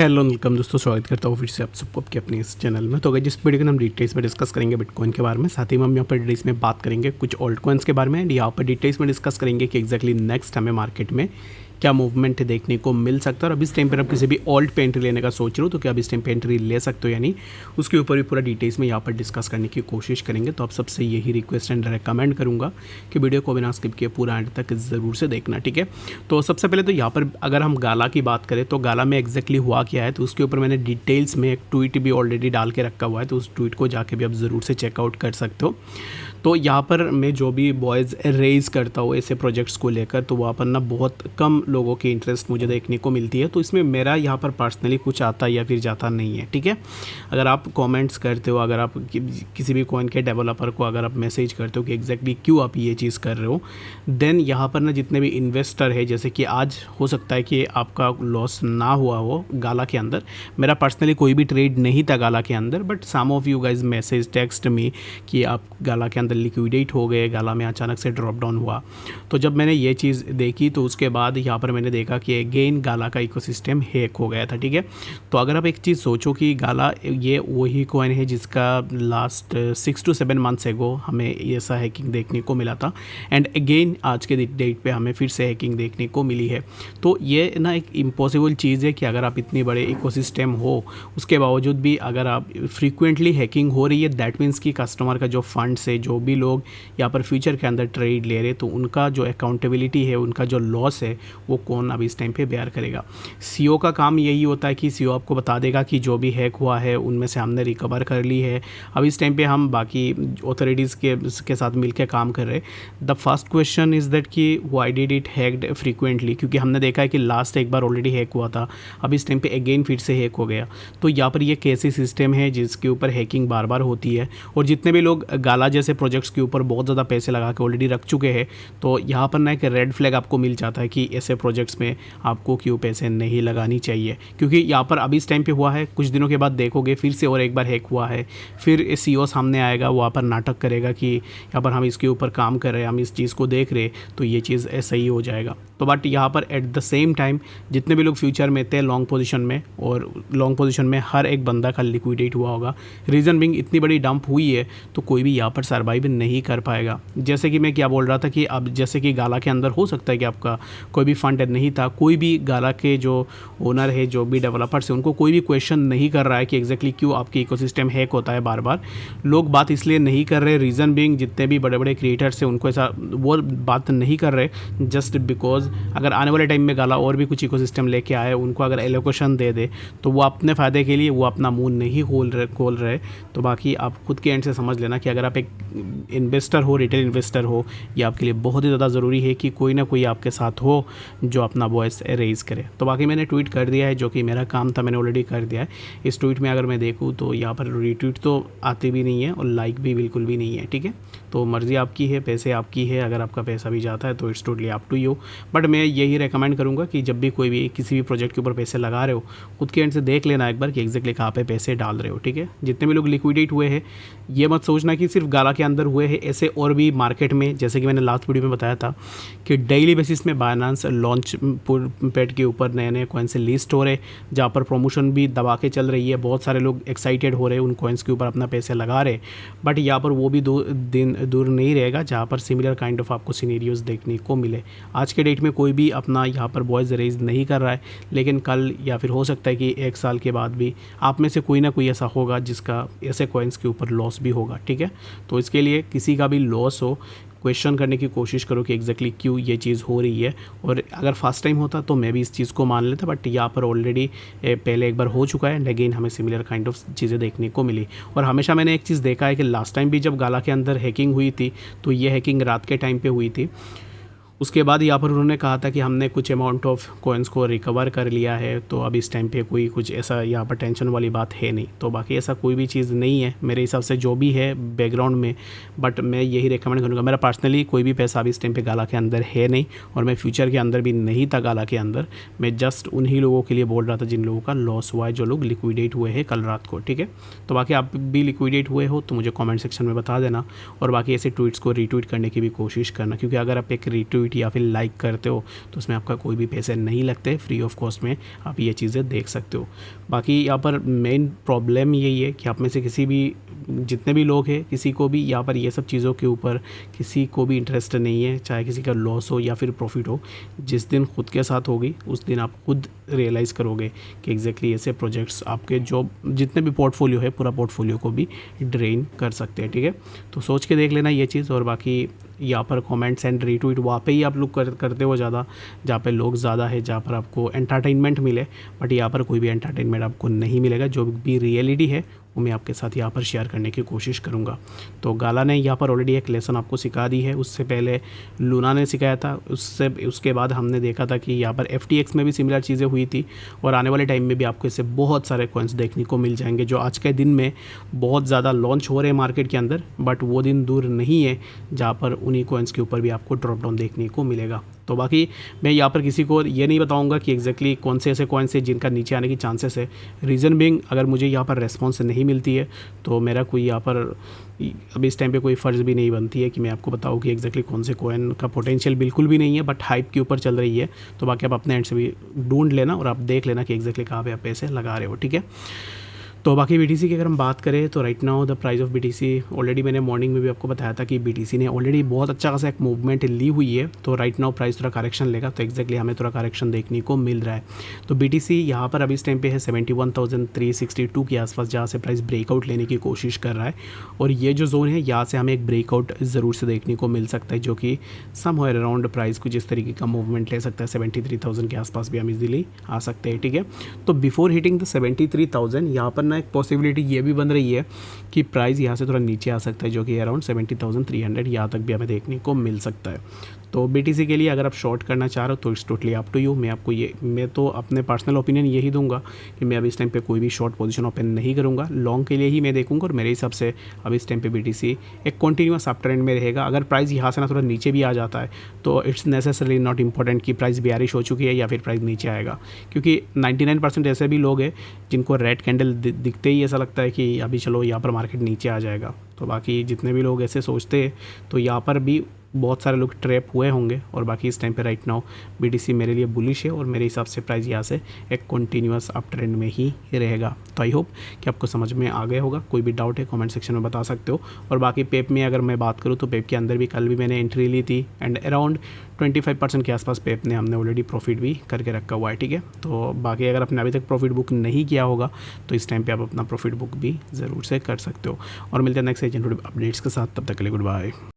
Hello welcome दोस्तों, स्वागत करता हूँ फिर से आप सबको आपके अपने इस चैनल में। तो अगर जिस वीडियो को हम डिटेल्स में डिस्कस करेंगे बिटकॉइन के बारे में, साथ ही में हम यहाँ पर डिटेल्स में बात करेंगे कुछ ऑल्ट कॉइन्स के बारे में एंड यहाँ पर डिटेल्स में डिस्कस करेंगे कि एक्जैक्टली नेक्स्ट हमें मार्केट में क्या मूवमेंट देखने को मिल सकता है। और अब इस टाइम पर आप किसी भी ऑल्ट पे एंट्री लेने का सोच रहे हो तो क्या आप इस टाइम पे एंट्री ले सकते हो या नहीं, उसके ऊपर भी पूरा डिटेल्स में यहाँ पर डिस्कस करने की कोशिश करेंगे। तो आप सबसे यही रिक्वेस्ट एंड रिकमेंड करूँगा कि वीडियो को बिना स्किप किए पूरा एंड तक ज़रूर से देखना, ठीक है। तो सबसे पहले तो यहाँ पर अगर हम गाला की बात करें तो गाला में एक्जैक्टली हुआ क्या है, तो उसके ऊपर मैंने डिटेल्स में एक ट्वीट भी ऑलरेडी डाल के रखा हुआ है, तो उस ट्वीट को जाके भी आप ज़रूर से चेकआउट कर सकते हो। तो यहाँ पर मैं जो भी बॉयज़ रेज करता हूँ ऐसे प्रोजेक्ट्स को लेकर, तो वहाँ पर ना बहुत कम लोगों की इंटरेस्ट मुझे देखने को मिलती है। तो इसमें मेरा यहाँ पर पर्सनली कुछ आता या फिर जाता नहीं है, ठीक है। अगर आप कमेंट्स करते हो, अगर आप किसी भी कॉइन के डेवलपर को अगर आप मैसेज करते हो कि एग्जैक्टली क्यों आप ये चीज़ कर रहे हो, देन यहाँ पर ना जितने भी इन्वेस्टर है, जैसे कि आज हो सकता है कि आपका लॉस ना हुआ हो गाला के अंदर, मेरा पर्सनली कोई भी ट्रेड नहीं था गाला के अंदर, but some of you guys message text में कि आप गाला के अंदर लिक्विडेट हो गए, गाला में अचानक से ड्रॉप डाउन हुआ। तो जब मैंने ये चीज़ देखी तो उसके बाद यहाँ पर मैंने देखा कि अगेन गाला का इकोसिस्टम हैक हो गया था, ठीक है। तो अगर आप एक चीज़ सोचो कि गाला ये वही कॉइन है जिसका लास्ट 6 to 7 मंथ्स एगो हमें ऐसा हैकिंग देखने को मिला था एंड अगेन आज के डेट पे हमें फिर से हैकिंग देखने को मिली है। तो ये ना एक इम्पॉसिबल चीज़ है कि अगर आप इतनी बड़े इकोसिस्टम हो उसके बावजूद भी अगर आप फ्रीक्वेंटली हैकिंग हो रही है, दैट मीन्स कि कस्टमर का जो फंड्स है, जो भी लोग यहाँ पर फ्यूचर के अंदर ट्रेड ले रहे, तो उनका जो अकाउंटेबिलिटी है, उनका जो लॉस है, वो कौन अब इस टाइम पे बेयर करेगा। सीईओ का काम यही होता है कि सीईओ आपको बता देगा कि जो भी हैक हुआ है उनमें से हमने रिकवर कर ली है, अब इस टाइम पे हम बाकी अथॉरिटीज़ के साथ मिलकर काम कर रहे हैं। The first question is that कि why did it hacked frequently, क्योंकि हमने देखा है कि लास्ट एक बार ऑलरेडी हैक हुआ था, अब इस टाइम पे अगेन फिर से हैक हो गया। तो यहाँ पर ये कैसी सिस्टम है जिसके ऊपर हैकिंग बार बार होती है, और जितने भी लोग गाला जैसे प्रोजेक्ट्स के ऊपर बहुत ज़्यादा पैसे लगा के ऑलरेडी रख चुके हैं, तो यहाँ पर ना एक रेड फ्लैग आपको मिल जाता है कि ऐसे प्रोजेक्ट्स में आपको क्यों पैसे नहीं लगानी चाहिए। क्योंकि यहाँ पर अभी इस टाइम पे हुआ है, कुछ दिनों के बाद देखोगे फिर से और एक बार हैक हुआ है, फिर सीईओ सामने आएगा, वहाँ पर नाटक करेगा कि यहाँ पर हम इसके ऊपर काम कर रहे हैं, हम इस चीज़ को देख रहे, तो ये चीज़ ऐसा ही हो जाएगा। तो बट यहाँ पर एट द सेम टाइम जितने भी लोग फ्यूचर में थे लॉन्ग पोजीशन में, और लॉन्ग पोजीशन में हर एक बंदा का लिक्विडेट हुआ होगा। रीज़न बिंग इतनी बड़ी डंप हुई है तो कोई भी यहाँ पर सर्वाइव नहीं कर पाएगा। जैसे कि मैं क्या बोल रहा था कि अब जैसे कि गाला के अंदर हो सकता है कि आपका कोई भी फंड नहीं था, कोई भी गाला के जो ओनर है, जो भी डेवलपर्स है, उनको कोई भी क्वेश्चन नहीं कर रहा है कि एग्जैक्टली क्यों आपकी इकोसिस्टम हैक होता है बार बार। लोग बात इसलिए नहीं कर रहे, रीज़न बिंग जितने भी बड़े बड़े क्रिएटर्स हैं उनको ऐसा वो बात नहीं कर रहे, जस्ट बिकॉज अगर आने वाले टाइम में गाला और भी कुछ इकोसिस्टम लेके आए, उनको अगर एलोकेशन दे दे तो वो अपने फ़ायदे के लिए वो अपना मुंह नहीं खोल रहे। तो बाकी आप खुद के एंड से समझ लेना कि अगर आप एक इन्वेस्टर हो, रिटेल इन्वेस्टर हो, ये आपके लिए बहुत ही ज़्यादा ज़रूरी है कि कोई ना कोई आपके साथ हो जो अपना वॉइस रेज करे। तो बाकी मैंने ट्वीट कर दिया है, जो कि मेरा काम था, मैंने ऑलरेडी कर दिया है। इस ट्वीट में अगर मैं देखूँ तो यहाँ पर रीट्वीट तो आते भी नहीं है और लाइक भी बिल्कुल भी नहीं है, ठीक है। तो मर्ज़ी आपकी है, पैसे आपकी है, अगर आपका पैसा भी जाता है तो it's totally up to you. But मैं यही रेकमेंड करूँगा कि जब भी कोई भी किसी भी प्रोजेक्ट के ऊपर पैसे लगा रहे हो, खुद के एंड से देख लेना एक बार कि एग्जैक्टली कहाँ पे पैसे डाल रहे हो, ठीक है। जितने भी लोग लिक्विडेट हुए हैं, ये मत सोचना कि सिर्फ गाला के अंदर हुए हैं, ऐसे और भी मार्केट में, जैसे कि मैंने लास्ट वीडियो में बताया था कि डेली बेसिस में बाइनेंस लॉन्च पैड के ऊपर नए नए कॉइन से लिस्ट हो रहे, जहाँ पर प्रमोशन भी दबा के चल रही है, बहुत सारे लोग एक्साइटेड हो रहे हैं, उन कॉइन्स के ऊपर अपना पैसे लगा रहे। बट यहाँ पर वो भी दिन दूर नहीं रहेगा जहाँ पर सिमिलर काइंड ऑफ आपको सिनेरियोज देखने को मिले। आज के डेट में कोई भी अपना यहाँ पर वॉइस रेज नहीं कर रहा है, लेकिन कल या फिर हो सकता है कि 1 साल के बाद भी आप में से कोई ना कोई ऐसा होगा जिसका ऐसे कॉइन्स के ऊपर लॉस भी होगा, ठीक है। तो इसके लिए किसी का भी लॉस हो, क्वेश्चन करने की कोशिश करो कि एग्जैक्टली क्यों ये चीज़ हो रही है। और अगर फर्स्ट टाइम होता तो मैं भी इस चीज़ को मान लेता, बट यहाँ पर ऑलरेडी पहले एक बार हो चुका है एंड अगेन हमें सिमिलर काइंड ऑफ चीज़ें देखने को मिली। और हमेशा मैंने एक चीज़ देखा है कि लास्ट टाइम भी जब गाला के अंदर हैकिंग हुई थी तो ये हैकिंग रात के टाइम पे हुई थी। उसके बाद यहाँ पर उन्होंने कहा था कि हमने कुछ अमाउंट ऑफ कॉइन्स को रिकवर कर लिया है, तो अब इस टाइम पे कोई कुछ ऐसा यहाँ पर टेंशन वाली बात है नहीं। तो बाकी ऐसा कोई भी चीज़ नहीं है मेरे हिसाब से जो भी है बैकग्राउंड में, बट मैं यही रिकमेंड करूँगा। मेरा पर्सनली कोई भी पैसा अभी इस टाइम पे गाला के अंदर है नहीं, और मैं फ्यूचर के अंदर भी नहीं था गाला के अंदर। मैं जस्ट उन्हीं लोगों के लिए बोल रहा था जिन लोगों का लॉस हुआ है, जो लोग लिक्विडेट हुए हैं कल रात को, ठीक है। तो बाकी आप भी लिक्विडेट हुए हो तो मुझे कॉमेंट सेक्शन में बता देना, और बाकी ऐसे ट्वीट्स को रीट्वीट करने की भी कोशिश करना, क्योंकि अगर आप एक रीट्वीट ट्वीट या फिर लाइक करते हो तो उसमें आपका कोई भी पैसे नहीं लगते, फ्री ऑफ कॉस्ट में आप ये चीज़ें देख सकते हो। बाकी यहाँ पर मेन प्रॉब्लम यही है कि आप में से किसी भी जितने भी लोग हैं किसी को भी यहाँ पर ये सब चीज़ों के ऊपर किसी को भी इंटरेस्ट नहीं है, चाहे किसी का लॉस हो या फिर प्रॉफिट हो। जिस दिन खुद के साथ होगी उस दिन आप खुद रियलाइज़ करोगे कि एग्जैक्टली ऐसे प्रोजेक्ट्स आपके जो जितने भी पोर्टफोलियो है पूरा पोर्टफोलियो को भी ड्रेन कर सकते हैं। ठीक है, तो सोच के देख लेना ये चीज़। और बाकी यहाँ पर कमेंट्स एंड रीट्वीट वहाँ पे ही आप लोग करते हो ज़्यादा, जहाँ पे लोग ज़्यादा है, जहाँ पर आपको एंटरटेनमेंट मिले। बट यहाँ पर कोई भी एंटरटेनमेंट आपको नहीं मिलेगा, जो भी रियलिटी है वो मैं आपके साथ यहाँ पर शेयर करने की कोशिश करूँगा। तो गाला ने यहाँ पर ऑलरेडी एक लेसन आपको सिखा दी है, उससे पहले लूना ने सिखाया था, उसके बाद हमने देखा था कि यहाँ पर FTX में भी सिमिलर चीज़ें हुई थी। और आने वाले टाइम में भी आपको इससे बहुत सारे कॉइन्स देखने को मिल जाएंगे जो आज के दिन में बहुत ज़्यादा लॉन्च हो रहे हैं मार्केट के अंदर। बट वो दिन दूर नहीं है जहाँ पर उन्हीं कॉइन्स के ऊपर भी आपको ड्रॉप डाउन देखने को मिलेगा। तो बाकी मैं यहाँ पर किसी को ये नहीं बताऊंगा कि एग्जैक्टली कौन से ऐसे कॉइन्स है जिनका नीचे आने की चांसेस है। रीज़न बिंग, अगर मुझे यहाँ पर रेस्पॉन्स नहीं मिलती है तो मेरा कोई यहाँ पर अभी इस टाइम पे कोई फ़र्ज़ भी नहीं बनती है कि मैं आपको बताऊँ कि एग्जैक्टली कौन से कॉइन का पोटेंशियल बिल्कुल भी नहीं है, बट हाइप के ऊपर चल रही है। तो बाकी आप अपने एंड से भी ढूंढ लेना और आप देख लेना कि एग्जैक्टली कहाँ पे आप पैसे लगा रहे हो। ठीक है, तो बाकी BTC की अगर हम बात करें तो right now the price of BTC, already मैंने मॉर्निंग में भी आपको बताया था कि BTC ने ऑलरेडी बहुत अच्छा खासा एक मूवमेंट ली हुई है। तो राइट नाउ प्राइस थोड़ा करेक्शन लेगा, तो एग्जैक्टली हमें थोड़ा करेक्शन देखने को मिल रहा है। तो BTC यहाँ पर अभी इस टाइम पे है 71,362 के आसपास, जहाँ से प्राइस ब्रेकआउट लेने की कोशिश कर रहा है। और ये जो जोन है यहाँ से हमें एक ब्रेकआउट ज़रूर से देखने को मिल सकता है, जो कि समवेयर अराउंड प्राइस कुछ इस तरीके का मूवमेंट ले सकता है। 73,000 के आसपास भी हम इजीली आ सकते हैं। ठीक है, तो बिफोर हिटिंग द 73,000 यहाँ पर ना एक पॉसिबिलिटी ये भी बन रही है कि प्राइस यहाँ से थोड़ा नीचे आ सकता है, जो कि अराउंड 70,300 यहाँ तक भी हमें देखने को मिल सकता है। तो BTC के लिए अगर आप शॉर्ट करना चाह रहे हो तो it's totally up to you. मैं तो अपने पर्सनल ओपिनियन यही दूंगा कि मैं अभी इस टाइम पे कोई भी शॉर्ट पोजीशन ओपन नहीं करूंगा, लॉन्ग के लिए ही मैं देखूंगा। और मेरे हिसाब से अभी इस टाइम पे BTC एक कंटिन्यूअस अप ट्रेंड में रहेगा। अगर प्राइस यहाँ से ना थोड़ा नीचे भी आ जाता है तो इट्स नेसेसरली नॉट इंपॉर्टेंट कि प्राइस बेयरिश हो चुकी है या फिर प्राइस नीचे आएगा, क्योंकि 99% ऐसे भी लोग हैं जिनको रेड कैंडल दिखते ही ऐसा लगता है कि अभी चलो यहाँ पर मार्केट नीचे आ जाएगा। तो बाकी जितने भी लोग ऐसे सोचते हैं तो यहाँ पर भी बहुत सारे लोग ट्रैप हुए होंगे। और बाकी इस टाइम पे राइट नाउ BTC मेरे लिए बुलिश है और मेरे हिसाब से प्राइस यहाँ से एक कंटिन्यूअस अप ट्रेंड में ही रहेगा। तो आई होप कि आपको समझ में आ गया होगा। कोई भी डाउट है कमेंट सेक्शन में बता सकते हो। और बाकी पेप में अगर मैं बात करूँ तो पेप के अंदर भी कल भी मैंने एंट्री ली थी एंड अराउंड 25% के आसपास पेप ने हमने ऑलरेडी प्रॉफिट भी करके रखा हुआ है। ठीक है, तो बाकी अगर आपने अभी तक प्रॉफिट बुक नहीं किया होगा तो इस टाइम पे आप अपना प्रॉफिट बुक भी ज़रूर से कर सकते हो। और मिलते हैं नेक्स्ट एजेंट अपडेट्स के साथ, तब तक के लिए गुड बाय।